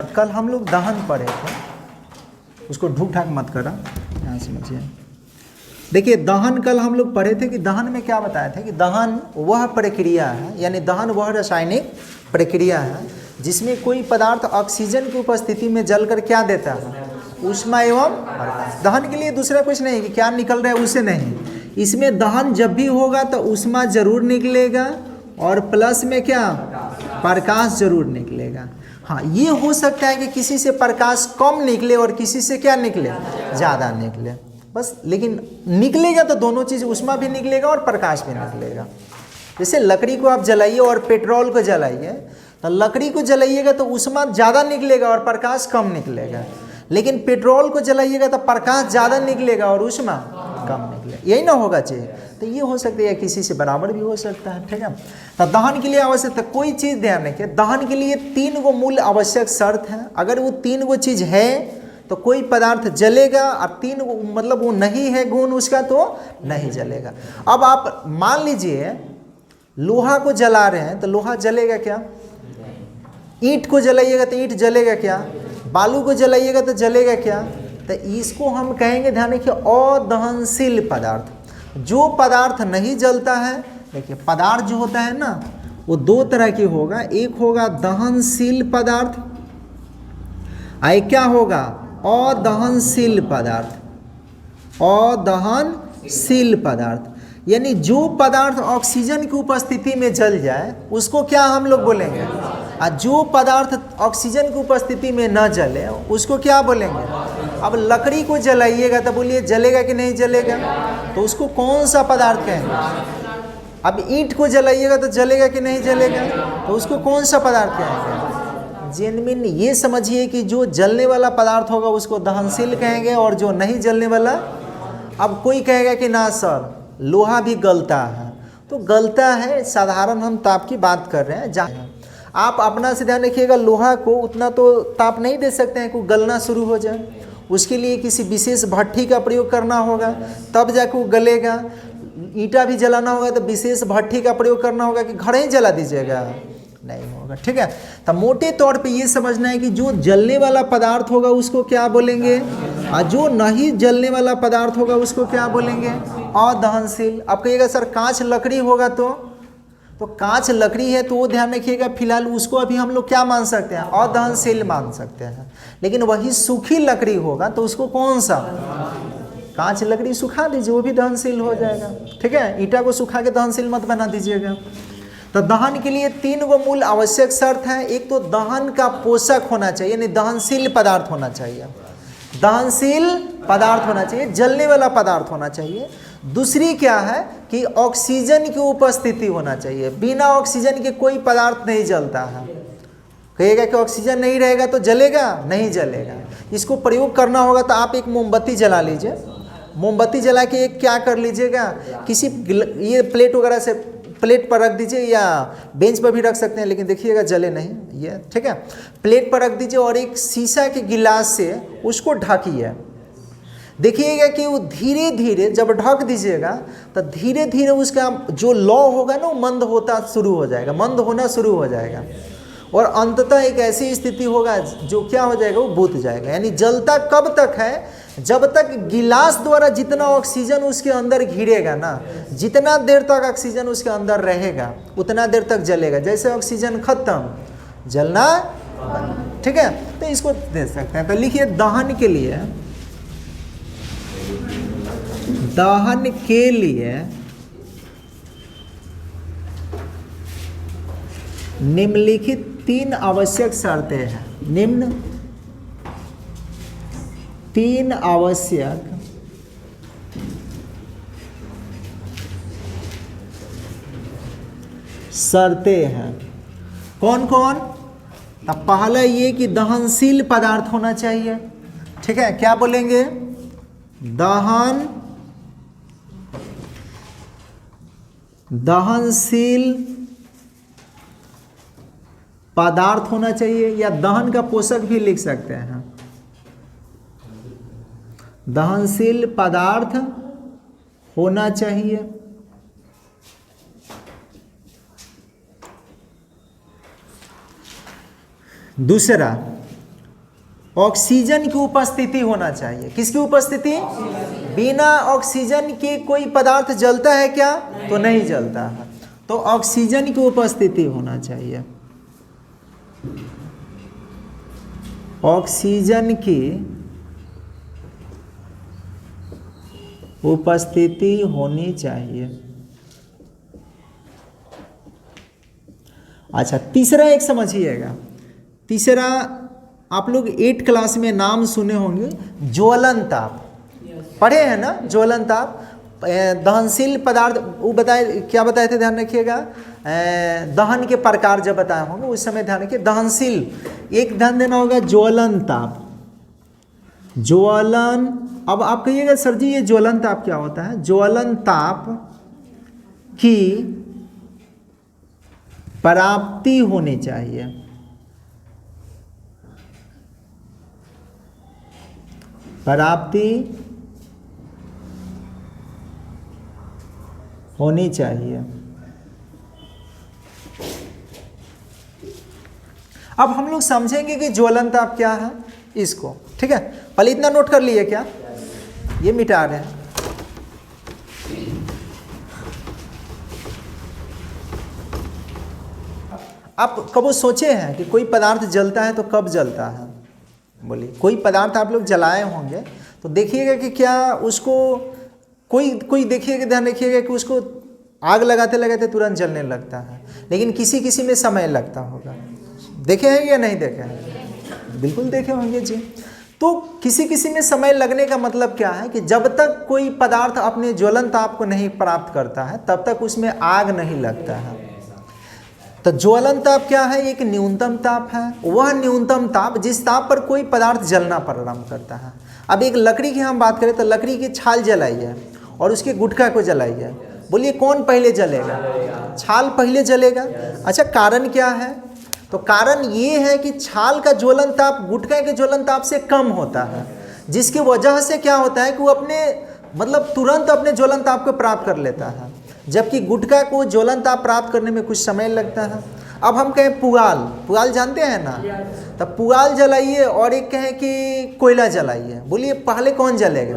कल हम लोग दहन पढ़े थे, उसको ढूक ढाक मत करा, यहाँ समझिए। देखिए दहन कल हम लोग पढ़े थे कि दहन में क्या बताया था कि दहन वह प्रक्रिया है, यानी दहन वह रासायनिक प्रक्रिया है जिसमें कोई पदार्थ ऑक्सीजन की उपस्थिति में जलकर क्या देता है, ऊष्मा एवं प्रकाश। दहन के लिए दूसरा कुछ नहीं कि क्या निकल रहा है उससे नहीं, इसमें दहन जब भी होगा तो ऊष्मा जरूर निकलेगा और प्लस में क्या प्रकाश जरूर निकलेगा। हाँ, ये हो सकता है कि किसी से प्रकाश कम निकले और किसी से क्या निकले, ज़्यादा निकले, बस। लेकिन निकलेगा तो दोनों चीज़, ऊष्मा भी निकलेगा और प्रकाश भी निकलेगा। जैसे लकड़ी को आप जलाइए और पेट्रोल को जलाइए, तो लकड़ी को जलाइएगा तो ऊष्मा ज़्यादा निकलेगा और प्रकाश कम निकलेगा, लेकिन पेट्रोल को जलाइएगा तो प्रकाश ज़्यादा निकलेगा और ऊष्मा कम निकलेगा। यही ना होगा चाहिए, तो ये हो सकता है या किसी से बराबर भी हो सकता है, ठीक है। तो दहन के लिए आवश्यक तो कोई चीज़ ध्यान रखिए, दहन के लिए 3 गो मूल आवश्यक शर्त है। अगर वो 3 गो चीज़ है तो कोई पदार्थ जलेगा, और 3 गो मतलब वो नहीं है गुण उसका तो नहीं जलेगा। अब आप मान लीजिए लोहा को जला रहे हैं तो लोहा जलेगा क्या, ईंट को जलाइएगा तो ईंट जलेगा क्या, बालू को जलाइएगा तो जलेगा क्या। तो इसको हम कहेंगे, ध्यान रखिए, अदहनशील पदार्थ। जो पदार्थ नहीं जलता है, देखिए पदार्थ जो होता है ना वो 2 तरह की होगा, एक होगा दहनशील पदार्थ, एक क्या होगा अदहनशील पदार्थ। अदहनशील पदार्थ यानी जो पदार्थ ऑक्सीजन की उपस्थिति में जल जाए उसको क्या हम लोग बोलेंगे, और जो पदार्थ ऑक्सीजन की उपस्थिति में न जले उसको क्या बोलेंगे। अब लकड़ी को जलाइएगा तो बोलिए जलेगा कि नहीं जलेगा, तो उसको कौन सा पदार्थ कहेंगे। अब ईंट को जलाइएगा तो जलेगा कि नहीं जलेगा, तो उसको कौन सा पदार्थ कहेंगे। जेन्युइन ये समझिए कि जो जलने वाला पदार्थ होगा उसको दहनशील कहेंगे, और जो नहीं जलने वाला। अब कोई कहेगा कि ना सर लोहा भी गलता है, तो गलता है, साधारण हम ताप की बात कर रहे हैं। जहाँ आप अपना से ध्यान रखिएगा, लोहा को उतना तो ताप नहीं दे सकते हैं कि गलना शुरू हो जाए, उसके लिए किसी विशेष भट्ठी का प्रयोग करना होगा तब जाके वो गलेगा। ईंटा भी जलाना होगा तो विशेष भट्ठी का प्रयोग करना होगा कि घर ही जला दीजिएगा, नहीं होगा, ठीक है। तो मोटे तौर पे ये समझना है कि जो जलने वाला पदार्थ होगा उसको क्या बोलेंगे, और जो नहीं जलने वाला पदार्थ होगा उसको क्या बोलेंगे, अदहनशील। अब कहिएगा सर कांच लकड़ी होगा तो कांच लकड़ी है तो वो ध्यान रखिएगा, फिलहाल उसको अभी हम लोग क्या मान सकते हैं, अदहनशील मान सकते हैं। लेकिन वही सूखी लकड़ी होगा तो उसको कौन सा, कांच लकड़ी सुखा दीजिए वो भी दहनशील हो जाएगा, ठीक है। ईंटा को सुखा के दहनशील मत बना दीजिएगा। तो दहन के लिए 3 गो मूल आवश्यक शर्त है। एक तो दहन का पोषक होना चाहिए, यानी दहनशील पदार्थ होना चाहिए, दहनशील पदार्थ होना चाहिए, जलने वाला पदार्थ होना चाहिए। दूसरी क्या है कि ऑक्सीजन की उपस्थिति होना चाहिए। बिना ऑक्सीजन के कोई पदार्थ नहीं जलता है। कहिएगा कि ऑक्सीजन नहीं रहेगा तो जलेगा, नहीं जलेगा। इसको प्रयोग करना होगा तो आप एक मोमबत्ती जला लीजिए, मोमबत्ती जला के एक क्या कर लीजिएगा, किसी ये प्लेट वगैरह से प्लेट पर रख दीजिए, या बेंच पर भी रख सकते हैं, लेकिन देखिएगा जले नहीं ये, ठीक है। प्लेट पर रख दीजिए और एक शीशा के गिलास से उसको ढकिए। देखिएगा कि वो धीरे धीरे जब ढक दीजिएगा तो धीरे धीरे उसका जो लौ होगा ना वो मंद होता शुरू हो जाएगा, मंद होना शुरू हो जाएगा, और अंततः एक ऐसी स्थिति होगा जो क्या हो जाएगा, वो बुझ जाएगा। यानी जलता कब तक है, जब तक गिलास द्वारा जितना ऑक्सीजन उसके अंदर घिरेगा ना, जितना देर तक ऑक्सीजन उसके अंदर रहेगा उतना देर तक जलेगा। जैसे ऑक्सीजन खत्म जलना बंद, ठीक है। तो इसको दे सकते हैं। तो लिखिए दहन के लिए, दहन के लिए निम्नलिखित 3 आवश्यक शर्तें हैं। निम्न 3 आवश्यक शर्तें हैं। कौन कौन, अब पहला ये कि दहनशील पदार्थ होना चाहिए, ठीक है। क्या बोलेंगे, दहनशील पदार्थ होना चाहिए, या दहन का पोषक भी लिख सकते हैं। दहनशील पदार्थ होना चाहिए। दूसरा ऑक्सीजन की उपस्थिति होना चाहिए। किसकी उपस्थिति? बिना ऑक्सीजन के कोई पदार्थ जलता है क्या? तो नहीं जलता है। तो ऑक्सीजन की उपस्थिति होना चाहिए, ऑक्सीजन की उपस्थिति होनी चाहिए। अच्छा, तीसरा एक समझिएगा। तीसरा आप लोग 8 क्लास में नाम सुने होंगे, ज्वलन ताप। पढ़े हैं ना ज्वलन ताप? दहनशील पदार्थ वो बताए, क्या बताए थे, ध्यान रखिएगा। दहन के प्रकार जब बताए होंगे उस समय ध्यान रखिए। दहनशील, एक ध्यान देना होगा, ज्वलन ताप, ज्वलन। अब आप कहिएगा सर जी ये ज्वलन ताप क्या होता है? ज्वलन ताप की प्राप्ति होनी चाहिए, प्राप्ति होनी चाहिए। अब हम लोग समझेंगे कि ज्वलन ताप क्या है इसको, ठीक है? पहले इतना नोट कर लिए क्या? ये मिटा रहे हैं। आप कब सोचे हैं कि कोई पदार्थ जलता है तो कब जलता है? बोलिए, कोई पदार्थ आप लोग जलाए होंगे तो देखिएगा कि क्या उसको कोई देखिएगा, ध्यान रखिएगा कि उसको आग लगाते लगाते तुरंत जलने लगता है, लेकिन किसी किसी में समय लगता होगा। देखे हैं या नहीं देखे हैं? बिल्कुल देखे होंगे जी। तो किसी किसी में समय लगने का मतलब क्या है कि जब तक कोई पदार्थ अपने ज्वलन ताप को नहीं प्राप्त करता है तब तक उसमें आग नहीं लगता है। तो ज्वलन ताप क्या है? एक न्यूनतम ताप है, वह न्यूनतम ताप जिस ताप पर कोई पदार्थ जलना प्रारंभ करता है। अब एक लकड़ी की हम बात करें तो लकड़ी की छाल जलाइए और उसके गुटखा को जलाइए, बोलिए कौन पहले जलेगा? छाल पहले जलेगा। अच्छा, कारण क्या है? तो कारण ये है कि छाल का ज्वलन ताप गुटखा के ज्वलन ताप से कम होता है, जिसकी वजह से क्या होता है कि वो अपने मतलब तुरंत अपने ज्वलन ताप को प्राप्त कर लेता है, जबकि गुटखा को ज्वलन ताप प्राप्त करने में कुछ समय लगता है। अब हम कहें पुआल जानते हैं ना? तब पुआल जलाइए और एक कहें कि कोयला जलाइए, बोलिए पहले कौन जलेगा?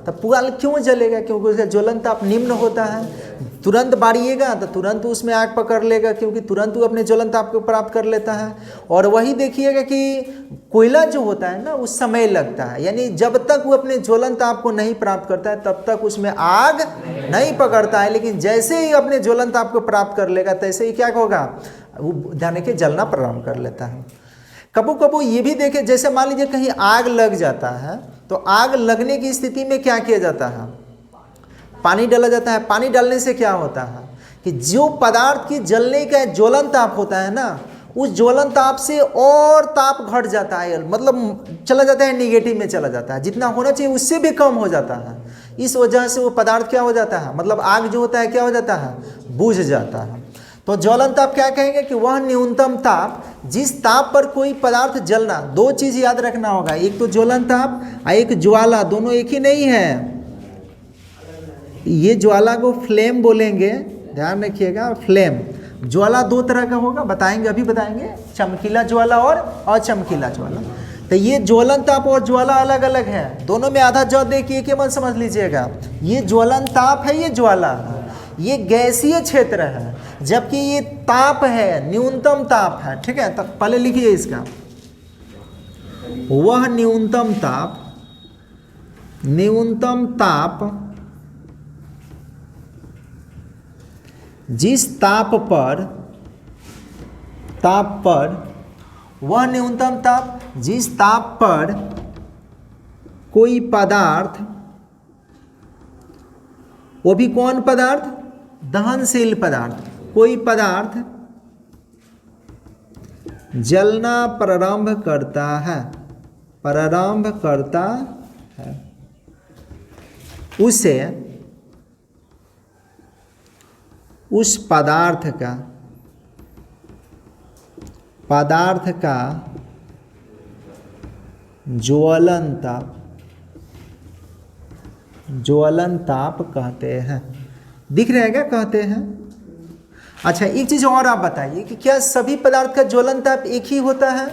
तब पुआल क्यों जलेगा? क्योंकि उसका ज्वलन ताप निम्न होता है। तुरंत बारिएगा तो तुरंत उसमें आग पकड़ लेगा, क्योंकि तुरंत वो अपने ज्वलन ताप को प्राप्त कर लेता है। और वही देखिएगा कि कोयला जो होता है ना उस समय लगता है, यानी जब तक वो अपने ज्वलन ताप को नहीं प्राप्त करता है तब तक उसमें आग नहीं पकड़ता है, लेकिन जैसे ही अपने ज्वलन ताप को प्राप्त कर लेगा तैसे ही क्या होगा? वो ध्यान रखिए जलना प्रारंभ कर लेता है। कबू कबू ये भी देखे, जैसे मान लीजिए कहीं आग लग जाता है तो आग लगने की स्थिति में क्या किया जाता है? पानी डाला जाता है। पानी डालने से क्या होता है कि जो पदार्थ की जलने का ज्वलन ताप होता है ना, उस ज्वलन ताप से और ताप घट जाता है, मतलब चला जाता है निगेटिव में चला जाता है, जितना होना चाहिए उससे भी कम हो जाता है। इस वजह से वो पदार्थ क्या हो जाता है, मतलब आग जो होता है क्या हो जाता है? बुझ जाता है। तो ज्वलन ताप क्या कहेंगे कि वह न्यूनतम ताप जिस ताप पर कोई पदार्थ जलना। दो चीज याद रखना होगा, एक तो ज्वलन ताप और एक ज्वाला, दोनों एक ही नहीं है। ये ज्वाला को फ्लेम बोलेंगे, ध्यान रखिएगा। फ्लेम ज्वाला दो तरह का होगा, बताएंगे, अभी बताएंगे, चमकीला ज्वाला और अचमकीला ज्वाला। तो ये ज्वलन ताप और ज्वाला अलग अलग है, दोनों में आधा जौ दे के एक ही मत समझ लीजिएगा। ये ज्वलन ताप है, ये ज्वाला है, ये गैसीय क्षेत्र है, जबकि ये ताप है, न्यूनतम ताप है, ठीक है? तो पहले लिखिए इसका, वह न्यूनतम ताप जिस ताप पर वह न्यूनतम ताप जिस ताप पर कोई पदार्थ, वो भी कौन पदार्थ? दहनशील पदार्थ, कोई पदार्थ जलना प्रारंभ करता है, उसे उस पदार्थ का ज्वलन ताप कहते हैं। दिख रहा है क्या कहते हैं? अच्छा, एक चीज और आप बताइए कि क्या सभी पदार्थ का ज्वलन ताप एक ही होता है?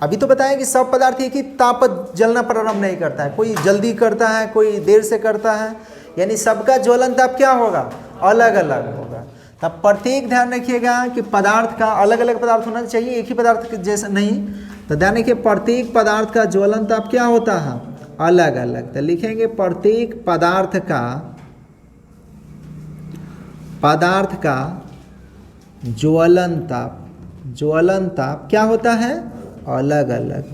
अभी तो बताया कि सब पदार्थ एक ही ताप पर जलना प्रारंभ नहीं करता है, कोई जल्दी करता है, कोई देर से करता है, यानी सबका ज्वलन ताप क्या होगा, अलग अलग होगा। तब प्रत्येक ध्यान रखिएगा कि पदार्थ का अलग अलग पदार्थ होना चाहिए, एक ही पदार्थ जैसा नहीं। तो ध्यान रखिए प्रत्येक पदार्थ का ज्वलन ताप क्या होता है, अलग अलग। तो लिखेंगे प्रत्येक पदार्थ का ज्वलन ताप क्या होता है, अलग अलग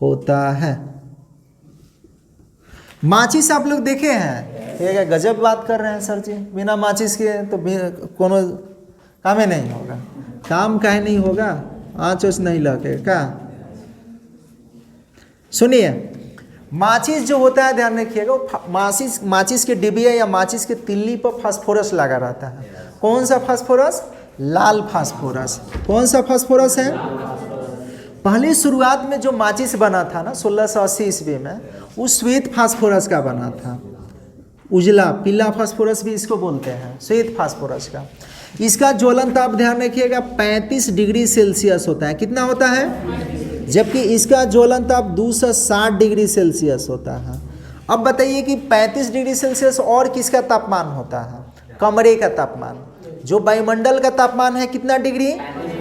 होता है। माचिस आप लोग देखे हैं, ये क्या गजब बात कर रहे हैं सर जी, बिना माचिस के तो कोनो काम ही नहीं होगा। काम काहे नहीं होगा, आँच उस नहीं लगे क्या। सुनिए, माचिस जो होता है ध्यान रखिएगा, माचिस के डिबिया या माचिस के तिल्ली पर फास्फोरस लगा रहता है। कौन सा फास्फोरस, लाल फास्फोरस। कौन सा फास्फोरस है, पहले शुरुआत में जो माचिस बना था ना 1680 ईस्वी में, वो श्वेत फास्फोरस का बना था, उजला पीला फास्फोरस भी इसको बोलते हैं, श्वेत फास्फोरस का। इसका ज्वलन ताप ध्यान रखिएगा 35 डिग्री सेल्सियस होता है। कितना होता है, जबकि इसका ज्वलन ताप 260 डिग्री सेल्सियस होता है। अब बताइए कि 35 डिग्री सेल्सियस और किसका तापमान होता है, कमरे का तापमान। जो वायुमंडल का तापमान है कितना डिग्री,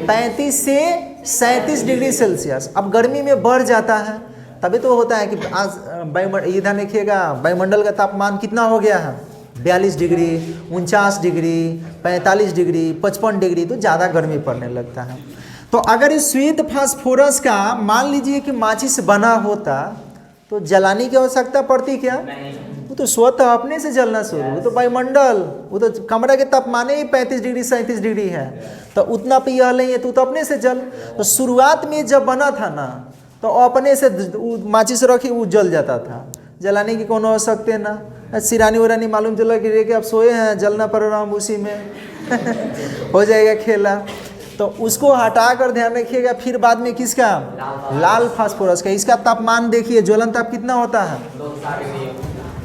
35 से 37 डिग्री सेल्सियस। अब गर्मी में बढ़ जाता है, तभी तो होता है कि आज इधर देखिएगा वायुमंडल का तापमान कितना हो गया है, 42 डिग्री, 49 डिग्री, 45 डिग्री, 55 डिग्री, तो ज़्यादा गर्मी पड़ने लगता है। तो अगर इस श्वेत फास्फोरस का मान लीजिए कि माचिस बना होता तो जलाने की आवश्यकता पड़ती क्या, वो तो स्वतः अपने से जलना शुरू, वो तो वायुमंडल, वो तो कमरा के तापमान ही 35 डिग्री 37 डिग्री है, तो उतना पे यह नहीं है तो अपने से जल। तो शुरुआत में जब बना था ना तो अपने से माचिस रखी वो जल जाता था, जलाने की कोनो आवश्यकता ना। सिरानी उरानी मालूम चला कि आप सोए हैं, जलना प्रारंभ उसी में हो जाएगा खेला। तो उसको हटाकर ध्यान रखिएगा, फिर बाद में किसका, लाल फास्फोरस का। इसका तापमान देखिए, ज्वलन ताप कितना होता है,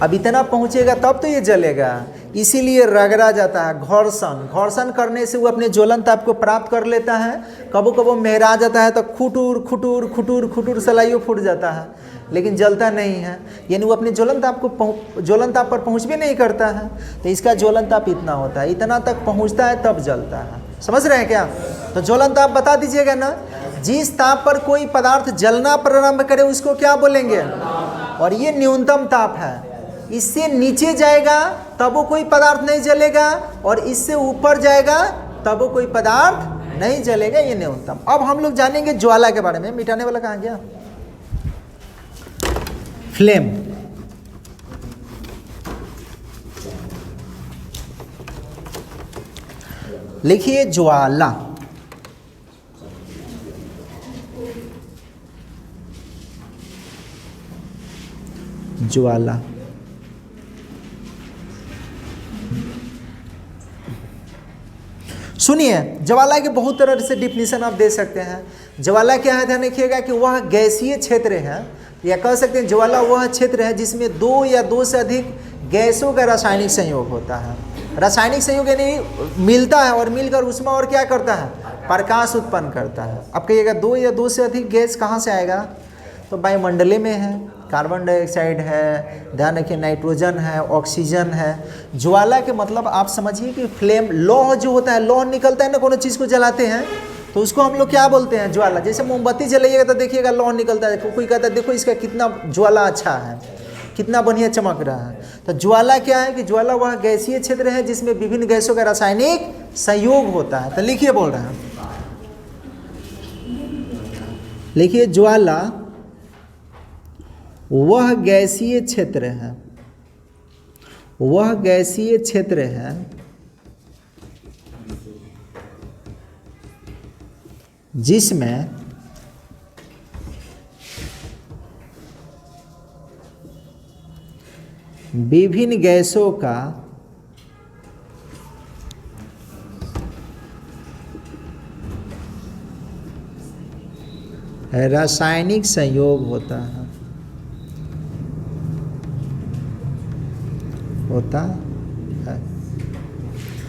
अब इतना पहुंचेगा तब तो ये जलेगा, इसीलिए रगड़ा जाता है। घर्षण करने से वो अपने ज्वलन ताप को प्राप्त कर लेता है। कबो कबो मेहरा जाता है तो खुटूर खुटूर खुटूर खुटूर सलाइयों फूट जाता है, लेकिन जलता नहीं है, यानी वो अपने ज्वलन ताप पर पहुँच भी नहीं करता है। तो इसका ज्वलन ताप इतना होता है, इतना तक पहुँचता है तब जलता है। समझ रहे हैं क्या। तो ज्वलन ताप बता दीजिएगा ना, जिस ताप पर कोई पदार्थ जलना प्रारंभ करे उसको क्या बोलेंगे, और ये न्यूनतम ताप है। इससे नीचे जाएगा तब वो कोई पदार्थ नहीं जलेगा, और इससे ऊपर जाएगा तब वो कोई पदार्थ नहीं जलेगा, ये न्यूनतम। अब हम लोग जानेंगे ज्वाला के बारे में। मिटाने वाला कहाँ गया, फ्लेम। लिखिए ज्वाला। ज्वाला सुनिए, ज्वाला के बहुत तरह से डिफिनीशन आप दे सकते हैं। ज्वाला क्या है, ध्यान रखिएगा कि वह गैसीय क्षेत्र है, या कह सकते हैं ज्वाला वह क्षेत्र है जिसमें दो या दो से अधिक गैसों का रासायनिक संयोग होता है। रासायनिक संयोग यानी मिलता है और मिलकर उसमें और क्या करता है, प्रकाश उत्पन्न करता है। अब कहिएगा दो या दो से अधिक गैस कहाँ से आएगा, तो वायुमंडल में है, कार्बन डाइऑक्साइड है, ध्यान रखिए नाइट्रोजन है, ऑक्सीजन है। ज्वाला के मतलब आप समझिए कि फ्लेम, लौह जो होता है, लौह निकलता है ना, कोनो चीज़ को जलाते हैं तो उसको हम लोग क्या बोलते हैं, ज्वाला। जैसे मोमबत्ती जलाइएगा तो देखिएगा लौह निकलता है, कोई कहता है देखो इसका कितना ज्वाला अच्छा है, कितना बढ़िया चमक रहा है। तो ज्वाला क्या है कि ज्वाला वह गैसीय क्षेत्र है जिसमें विभिन्न गैसों का रासायनिक संयोग होता है। तो लिखिए, बोल रहे हैं, लिखिए ज्वाला वह गैसीय क्षेत्र है, वह गैसीय क्षेत्र है जिसमें विभिन्न गैसों का रासायनिक संयोग होता है,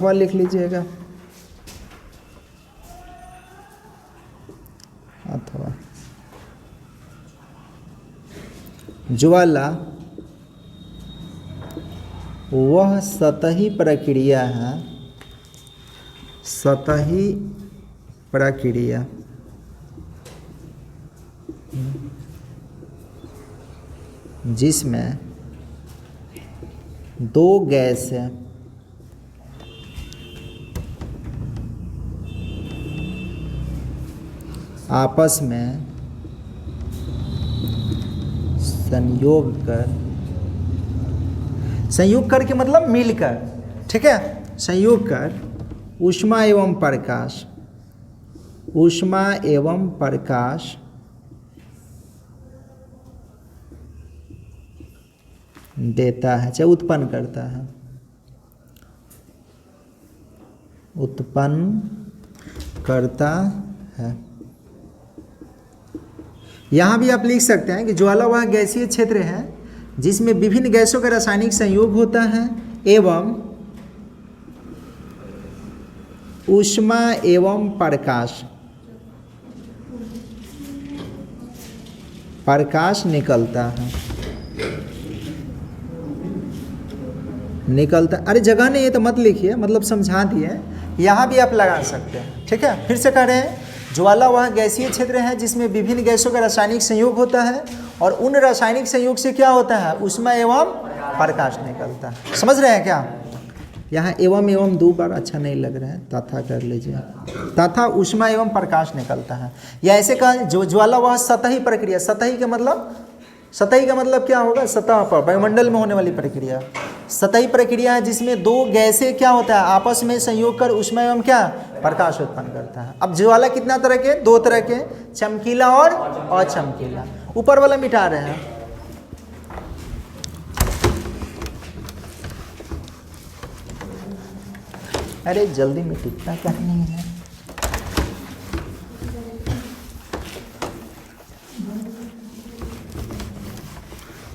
वह लिख लीजिएगा। ज्वाला वह सतही प्रक्रिया है, सतही प्रक्रिया जिसमें दो गैस है आपस में संयोग कर के मतलब मिलकर, ठीक है, संयोग कर ऊष्मा एवं प्रकाश, ऊष्मा एवं प्रकाश देता है, चाहे उत्पन्न करता है, उत्पन्न करता है। यहाँ भी आप लिख सकते हैं कि ज्वाला वह गैसीय क्षेत्र है जिसमें विभिन्न गैसों का रासायनिक संयोग होता है एवं ऊष्मा एवं प्रकाश निकलता है, अरे जगह नहीं है तो मत लिखिए, मतलब समझा दिए, यहाँ भी आप लगा सकते हैं, ठीक है। फिर से कह रहे हैं ज्वाला वह गैसीय क्षेत्र है जिसमें विभिन्न गैसों का रासायनिक संयोग होता है और उन रासायनिक संयोग से क्या होता है, ऊष्मा एवं प्रकाश निकलता है। समझ रहे हैं क्या? यहाँ एवं दो बार अच्छा नहीं लग रहा है, तथा कर लीजिए, तथा ऊष्मा एवं प्रकाश निकलता है। या ऐसे कहा जो ज्वाला वह सतही प्रक्रिया, सतही का मतलब क्या होगा, सतह पर वायुमंडल में होने वाली प्रक्रिया, सतही प्रक्रिया है जिसमें दो गैसें क्या होता है आपस में संयोग कर ऊष्मा एवं क्या प्रकाश उत्पन्न करता है। अब ज्वाला कितना तरह के, दो तरह के, चमकीला और अचमकीला। ऊपर वाला मिटा रहे हैं, अरे जल्दी में टिकता करनी है।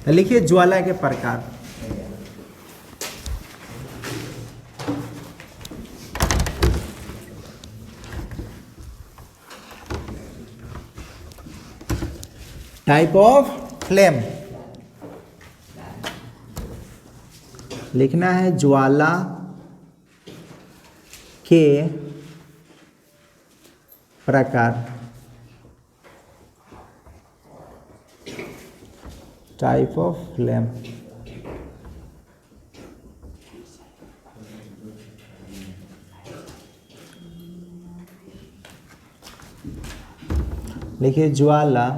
लिखिए ज्वाला के प्रकार। टाइप ऑफ फ्लेम लिखना है, ज्वाला के प्रकार, टाइप ऑफ फ्लेम। लिखिए ज्वाला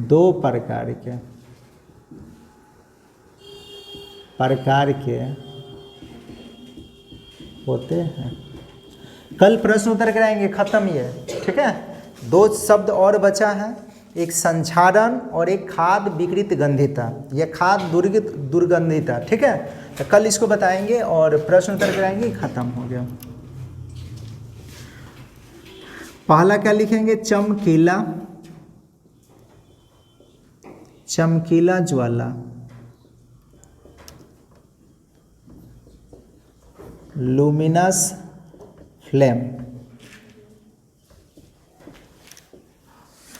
दो प्रकार के होते हैं। कल प्रश्न उत्तर कराएंगे, खत्म ये, ठीक है। दो शब्द और बचा है, एक संक्षारण और एक खाद विकृत गंधिता, यह खाद दुर्गंधिता, ठीक है। तो कल इसको बताएंगे और प्रश्न उत्तर कराएंगे, खत्म हो गया। पहला क्या लिखेंगे, चमकीला ज्वाला, लुमिनस फ्लेम।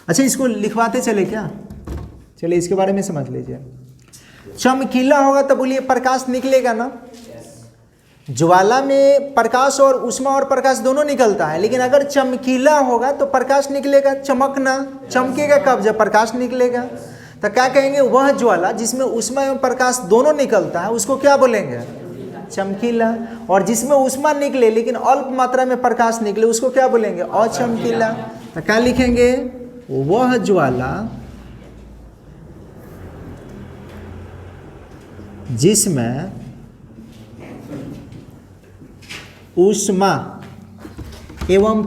अच्छा, इसको लिखवाते चले क्या, चलिए इसके बारे में समझ लीजिए। चमकीला होगा तो बोलिए प्रकाश निकलेगा ना, ज्वाला में प्रकाश और ऊष्मा और प्रकाश दोनों निकलता है, लेकिन अगर चमकीला होगा तो प्रकाश निकलेगा, चमकेगा कब, जब प्रकाश निकलेगा। तो क्या कहेंगे, वह ज्वाला जिसमें ऊष्मा एवं प्रकाश दोनों निकलता है उसको क्या बोलेंगे, चमकीला। और जिसमें ऊष्मा निकले लेकिन अल्प मात्रा में प्रकाश निकले उसको क्या बोलेंगे, अचमकीला। तो क्या लिखेंगे, वह ज्वाला जिसमें ऊष्मा एवं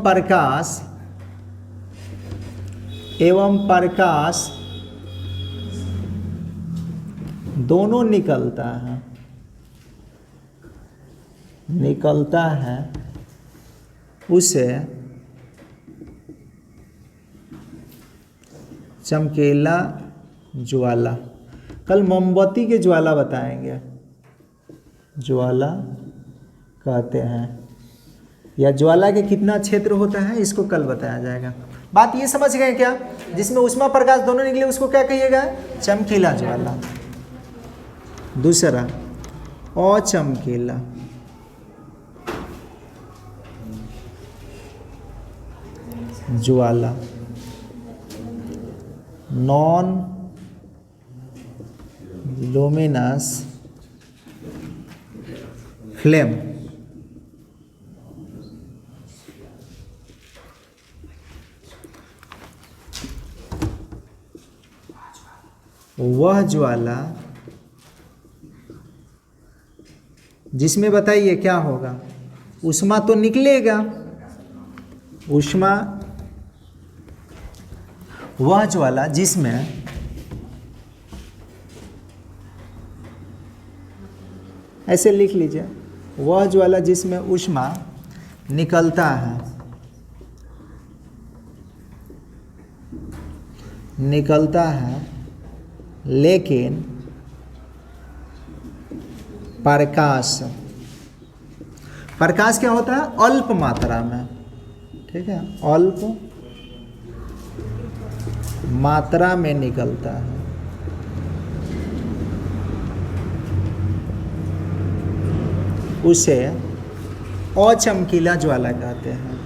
प्रकाश दोनों निकलता है उसे चमकीला ज्वाला। कल मोमबत्ती के ज्वाला बताएंगे, ज्वाला कहते हैं, या ज्वाला के कितना क्षेत्र होता है इसको कल बताया जाएगा। बात ये समझ गए क्या? जिसमें उष्मा प्रकाश दोनों निकले उसको क्या कहिएगा? चमकीला ज्वाला। दूसरा अचमकीला, ज्वाला, नॉन लुमिनस फ्लेम। वह ज्वाला जिसमें बताइए क्या होगा? ऊष्मा तो निकलेगा, ऊष्मा, वह ज्वाला जिसमें ऐसे लिख लीजिए, वह ज्वाला जिसमें ऊष्मा निकलता है, लेकिन प्रकाश क्या होता है? अल्प मात्रा में, ठीक है, अल्प मात्रा में निकलता है। उसे अचमकीला ज्वाला कहते हैं।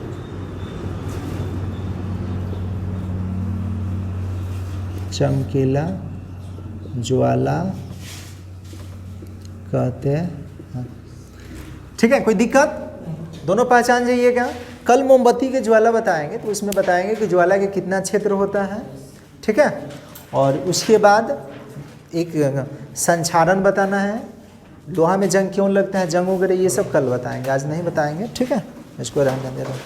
चमकीला ज्वाला कहते हैं। ठीक है, कोई दिक्कत? दोनों पहचान जाइएगा। कल मोमबत्ती के ज्वाला बताएंगे तो उसमें बताएंगे कि ज्वाला के कितना क्षेत्र होता है, ठीक है। और उसके बाद एक संक्षारण बताना है, लोहा में जंग क्यों लगता है, जंग वगैरह ये सब कल बताएंगे, आज नहीं बताएंगे, ठीक है। इसको रहने दे रहा हूँ।